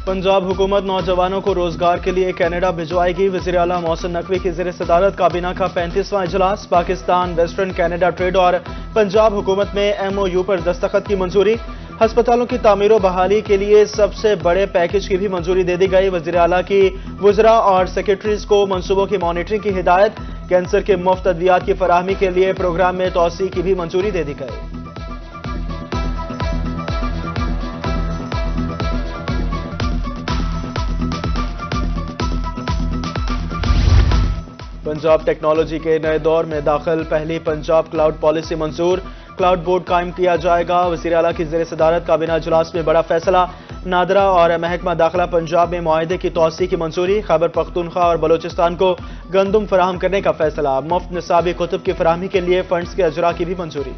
पंजाब हुकूमत नौजवानों को रोजगार के लिए कनाडा भिजवाएगी। वज़ीर आला मोहसिन नकवी की ज़ेर सदारत काबीना का 35वां इजलास। पाकिस्तान वेस्टर्न कनाडा ट्रेड और पंजाब हुकूमत में MOU पर दस्तखत की मंजूरी। हस्पतालों की तामीर और बहाली के लिए सबसे बड़े पैकेज की भी मंजूरी दे दी गई। वज़ीर आला की वज़रा और सेक्रेटरीज को मंसूबों की मॉनिटरिंग की हिदायत। कैंसर के मुफ्त अद्वियात की फराहमी के लिए प्रोग्राम में तोसी की भी मंजूरी दे दी गई। पंजाब टेक्नोलॉजी के नए दौर में दाखिल। पहली पंजाब क्लाउड पॉलिसी मंजूर। क्लाउड बोर्ड कायम किया जाएगा। वज़ीर आला की ज़ेर सदारत काबीना इजलास में बड़ा फैसला। नादरा और महकमा दाखिला पंजाब में मुआहदे की तोसी की मंजूरी। खैबर पख्तूनख्वा और बलोचिस्तान को गंदम फराहम करने का फैसला। मुफ्त निसाबी कुतुब की फराहमी के लिए फंड्स के अजरा की भी मंजूरी।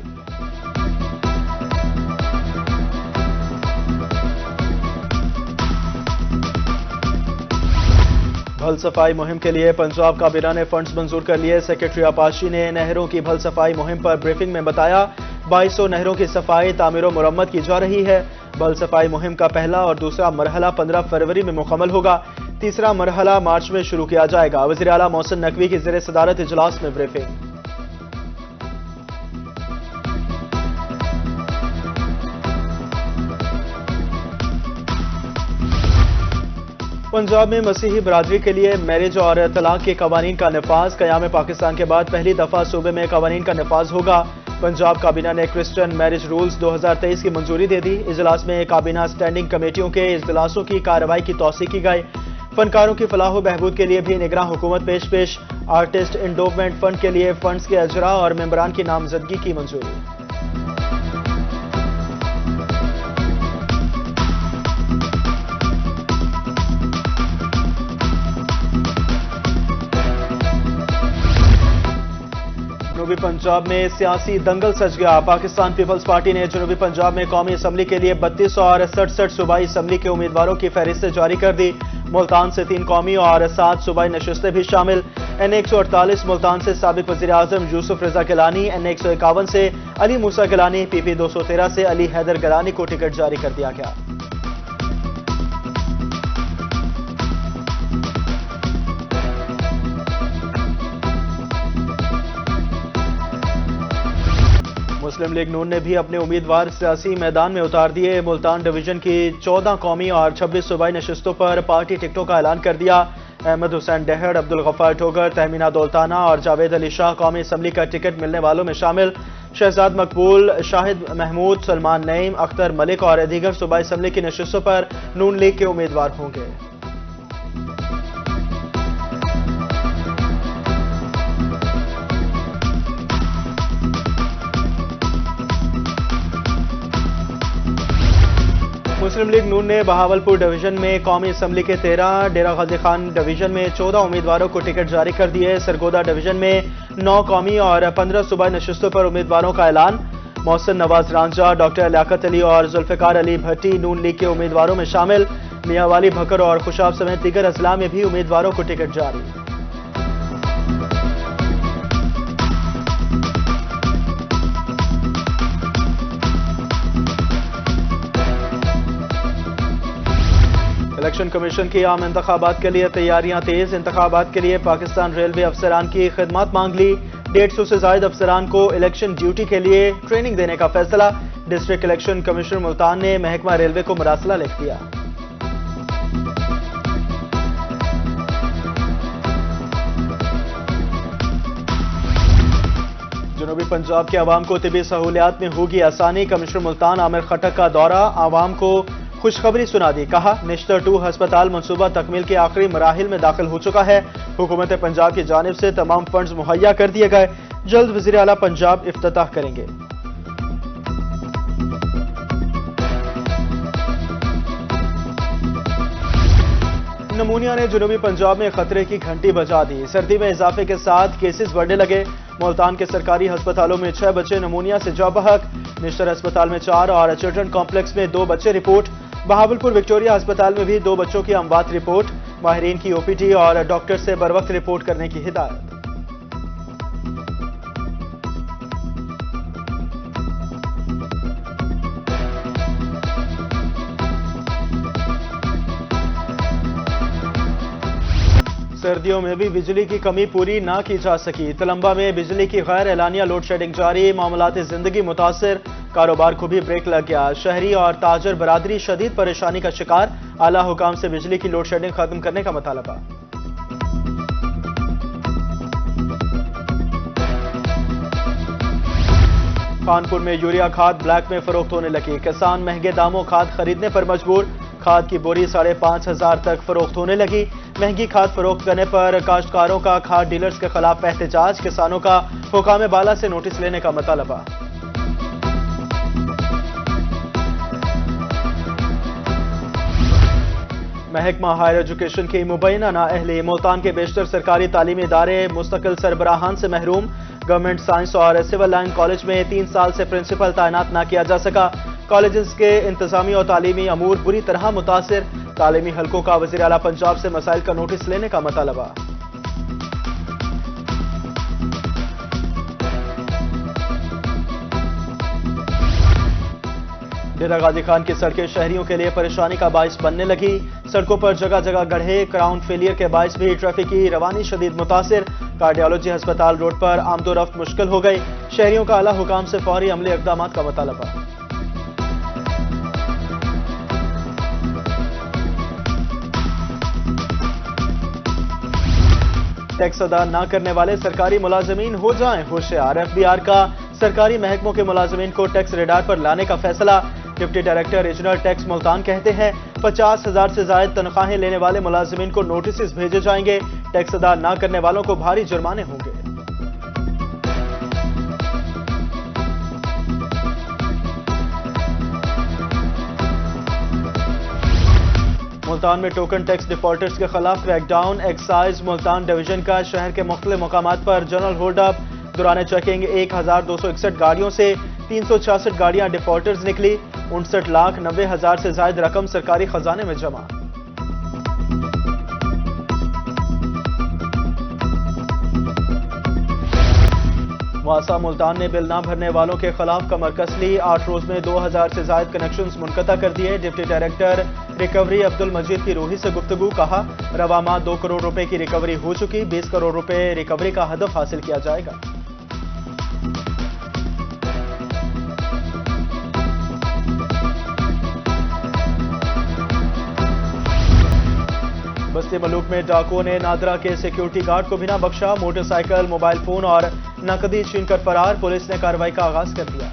भल सफाई मुहिम के लिए पंजाब काबीना ने फंड्स मंजूर कर लिए। सेक्रेटरी आपाशी ने नहरों की भल सफाई मुहिम पर ब्रीफिंग में बताया 2200 नहरों की सफाई तामीर और मुरम्मत की जा रही है। भल सफाई मुहिम का पहला और दूसरा मरहला 15 फरवरी में मुकम्मल होगा। तीसरा मरहला मार्च में शुरू किया जाएगा। वज़ीर आला मोहसिन नकवी की ज़ेर सदारत इजलास में ब्रीफिंग। पंजाब में मसीही बरादरी के लिए मैरिज और तलाक के कवानीन का नफाज। क़याम पाकिस्तान के बाद पहली दफा सूबे में कवानीन का नफाज होगा। पंजाब काबीना ने क्रिश्चियन मैरिज रूल्स 2023 की मंजूरी दे दी। इजलास में काबीना स्टैंडिंग कमेटियों के इजलासों की कार्रवाई की तौसी की गई। फनकारों की फलाह व बहबूद के लिए भी निगरां हुकूमत पेश। आर्टिस्ट इंडोवमेंट फंड के लिए फंड्स के अजरा और मेंबरान की नामजदगी की मंजूरी। जनूबी पंजाब में सियासी दंगल सच गया। पाकिस्तान पीपल्स पार्टी ने जनूबी पंजाब में कौमी असम्बली के लिए 32 और 67 सूबाई असम्बली के उम्मीदवारों की फहरिस्तें जारी कर दी। मुल्तान से 3 कौमी और 7 सूबाई नशिस्तें भी शामिल। NA 148 मुल्तान से साबिक वज़ीर आज़म यूसुफ रजा गिलानी, NA 151 से अली मूसा गिलानी, PP 213 से अली हैदर गिलानी को टिकट जारी कर दिया गया। मुस्लिम लीग नून ने भी अपने उम्मीदवार सियासी मैदान में उतार दिए। मुल्तान डिवीजन की 14 कौमी और 26 सूबाई नशिस्तों पर पार्टी टिकटों का ऐलान कर दिया। अहमद हुसैन डहड़, अब्दुल गफ्फार ठोगर, तहमीना दौलताना और जावेद अली शाह कौमी असम्बली का टिकट मिलने वालों में शामिल। शहजाद मकबूल, शाहिद महमूद, सलमान नईम, अख्तर मलिक और दीगर सूबाई असम्बली की नशिस्तों पर नून लीग के उम्मीदवार होंगे। मुस्लिम लीग नून ने बहावलपुर डिवीजन में कौमी असम्बली के 13, डेरा गाजी खान डिवीजन में 14 उम्मीदवारों को टिकट जारी कर दिए। सरगोदा डिवीजन में 9 कौमी और 15 सूबाई नशिस्तों पर उम्मीदवारों का ऐलान। मोहसिन नवाज रांझा, डॉक्टर लियाकत अली और जुल्फिकार अली भट्टी नून लीग के उम्मीदवारों में शामिल। मियांवाली भकर और खुशाब समेत दीगर अजला में भी उम्मीदवारों को टिकट जारी। इलेक्शन कमीशन की आम इंतखाबात के लिए तैयारियां तेज। इंतखाबात के लिए पाकिस्तान रेलवे अफसरान की खिदमत मांग ली। 150 से ज्यादा अफसरान को इलेक्शन ड्यूटी के लिए ट्रेनिंग देने का फैसला। डिस्ट्रिक्ट इलेक्शन कमिश्नर मुल्तान ने महकमा रेलवे को मरासला लिख दिया। जनूबी पंजाब के अवाम को तिबी सहूलियात में होगी आसानी। कमिश्नर मुल्तान आमिर खटक का दौरा, आवाम को खुशखबरी सुना दी। कहा निश्तर 2 हस्पताल मंसूबा तकमील के आखिरी मराहिल में दाखिल हो चुका है। हुकूमत पंजाब की जानिब से तमाम फंड्स मुहैया कर दिए गए। जल्द वज़ीर आला पंजाब इफ्तिताह करेंगे। नमूनिया ने जनूबी पंजाब में खतरे की घंटी बजा दी। सर्दी में इजाफे के साथ केसेस बढ़ने लगे। मुल्तान के सरकारी अस्पतालों में 6 बच्चे नमूनिया से जौ बहक। निश्तर अस्पताल में 4 और चिल्ड्रन कॉम्प्लेक्स में 2 बच्चे रिपोर्ट। बहावलपुर विक्टोरिया अस्पताल में भी 2 बच्चों की अमवात रिपोर्ट। माहिरीन की OPD और डॉक्टर से बर वक्त रिपोर्ट करने की हिदायत। सर्दियों में भी बिजली की कमी पूरी ना की जा सकी। तलंबा में बिजली की गैर एलानिया लोड शेडिंग जारी, मामलाती जिंदगी मुतासिर, कारोबार को भी ब्रेक लग गया। शहरी और ताजर बरादरी शदीद परेशानी का शिकार, आला हुकाम से बिजली की लोड शेडिंग खत्म करने का मुतालबा। कानपुर में यूरिया खाद ब्लैक में फरोख्त होने लगी, किसान महंगे दामों खाद खरीदने पर मजबूर, खाद की बोरी 5,500 तक फरोख्त होने लगी। महंगी खाद फरोख्त करने पर काश्तकारों का खाद डीलर्स के खिलाफ एहतजाज, किसानों का हुकाम बाला से नोटिस लेने का मुतालबा। महकमा हायर एजुकेशन की मुबैना नाअहली, मुल्तान के बेशतर सरकारी तालीमी इदारे मुस्तकिल सरबराहान से महरूम। गवर्नमेंट साइंस और सिविल लाइन कॉलेज में 3 साल से प्रिंसिपल तैनात न किया जा सका। कॉलेजेस के इंतजामी और तालीमी अमूर बुरी तरह मुतासिर, तालीमी हलकों का वज़ीर आला पंजाब से मसाइल का नोटिस लेने का मुतालबा। डेरा गाजी खान की सड़कें शहरियों के लिए परेशानी का बाइस बनने लगी। सड़कों पर जगह जगह गड्ढे, ग्राउंड फेलियर के बाइस भी ट्रैफिक की रवानी शदीद मुतासिर। कार्डियोलॉजी अस्पताल रोड पर आमदोरफ्त मुश्किल हो गई। शहरियों का आला हुकाम से फौरी अमली इक़दाम का मुतालबा। टैक्स अदा न करने वाले सरकारी मुलाजमीन हो जाएं होशियार। FBI का सरकारी महकमों के मुलाजमीन को टैक्स रेडार पर लाने का फैसला। Deputy director regional tax Multan कहते हैं 50,000 से ज्यादा तनख्वाहें लेने वाले मुलाजमीन को नोटिस भेजे जाएंगे। टैक्स अदा न करने वालों को भारी जुर्माने होंगे। मुल्तान में टोकन टैक्स डिफॉल्टर्स के खिलाफ क्रैकडाउन। एक्साइज मुल्तान डिवीजन का शहर के मुख्तलिफ मकामात पर जनरल होल्ड अप। दौरान चेकिंग 1,261 गाड़ियों से 366 गाड़ियां डिफॉल्टर्स निकली। 59,90,000 से ज्यादा रकम सरकारी खजाने में जमा। वासा मुल्तान ने बिल ना भरने वालों के खिलाफ कमर कस ली। 8 रोज में 2,000 से ज्यादा कनेक्शंस मुनक़ता कर दिए। डिप्टी डायरेक्टर रिकवरी अब्दुल मजीद की रूही से गुफ्तगू, कहा रवा माह 2 करोड़ रुपए की रिकवरी हो चुकी, 20 करोड़ रुपए रिकवरी का हदफ हासिल किया जाएगा। बस्ती मलूक में डाकुओं ने नादरा के सिक्योरिटी गार्ड को बिना बख्शा, मोटरसाइकिल, मोबाइल फोन और नकदी छीनकर फरार। पुलिस ने कार्रवाई का आगाज कर दिया।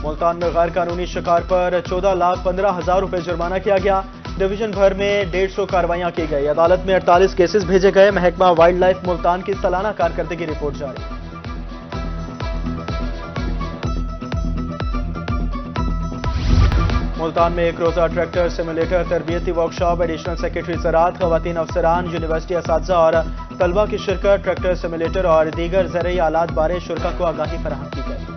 मुल्तान में गैर कानूनी शिकार पर 14,15,000 रुपए जुर्माना किया गया। डिवीजन भर में 150 कार्रवाइयां की गई। अदालत में 48 केसेस भेजे गए। महकमा वाइल्ड लाइफ मुल्तान की सालाना कारकर्दगी रिपोर्ट जारी। मुल्तान में एक रोजा ट्रैक्टर सिमुलेटर तरबियती वर्कशॉप। एडिशनल सेक्रेटरी ज़राअत, ख़वातीन अफसरान, यूनिवर्सिटी असातिज़ा और तलबा की शिरकत। ट्रैक्टर सिमुलेटर और दीगर ज़रई आलात बारे शुरा को आगाही फराहम की गई।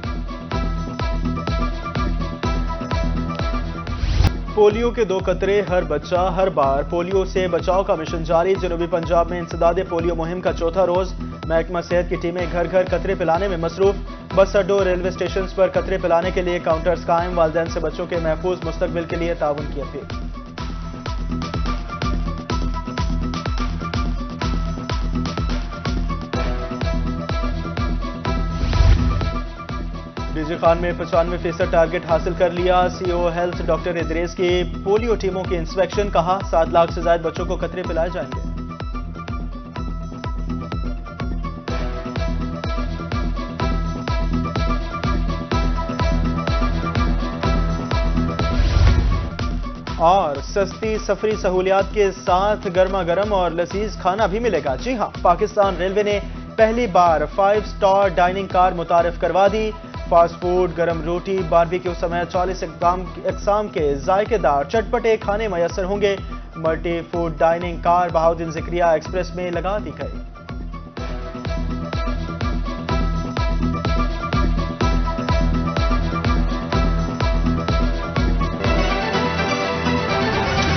पोलियो के 2 कतरे हर बच्चा हर बार, पोलियो से बचाव का मिशन जारी। जनूबी पंजाब में इंसदादे पोलियो मुहिम का चौथा रोज। महकमा सेहत की टीमें घर घर कतरे पिलाने में मसरूफ। बस अड्डों, रेलवे स्टेशन पर कतरे पिलाने के लिए काउंटर्स कायम। वालिदैन से बच्चों के महफूज मुस्तकबिल के लिए ताउन की अपील। डीजी खान में 95% टारगेट हासिल कर लिया। CEO हेल्थ डॉक्टर इदरीस की पोलियो टीमों की इंस्पेक्शन, कहा 7 लाख से ज्यादा बच्चों को कतरे पिलाए जाएंगे। और सस्ती सफरी सहूलियात के साथ गर्मा गर्म और लजीज खाना भी मिलेगा। जी हां, पाकिस्तान रेलवे ने पहली बार 5 स्टार डाइनिंग कार मुतारिफ करवा दी। फास्ट फूड, गर्म रोटी, बारबेक्यू समेत 40 अक़साम के जायकेदार चटपटे खाने मयसर होंगे। Multi food dining car Bahauddin Zakaria express में लगा दी गई।